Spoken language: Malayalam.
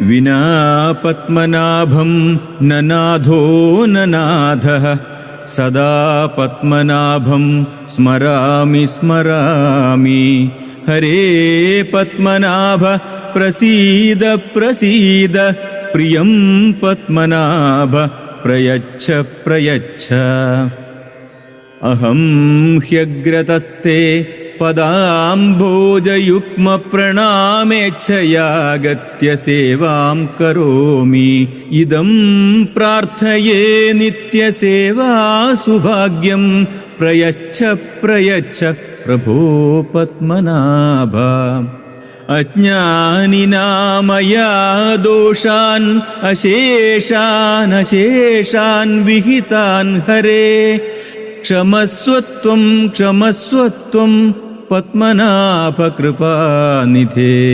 വിനാ പത്മനാഭം നനാഥോ നനാഥഃ സദാ പത്മനാഭം സ്മരാമി സ്മരാമി. ഹരേ പത്മനാഭ പ്രസീദ പ്രസീദ, പ്രിയം പത്മനാഭ പ്രയച്ഛ പ്രയച്ഛ. അഹം ഹ്യഗ്രതസ്തേ പദാംഭോജയുഗ്മ പ്രണാമേച്ഛയാഗത്യ സേവാം കരോമി. ഇദം പ്രാർത്ഥയേ നിത്യസേവാസുഭാഗ്യം. പ്രയച്ഛ പ്രയച്ഛ പ്രഭോ പത്മനാഭ. അജ്ഞാനിനാമയാ ദോഷാൻ അശേഷാൻ വിഹിതാൻ ഹരേ. ക്ഷമസ്വത്വം ക്ഷമസ്വത്വം പത്മനാഭ കൃപാനിധേ.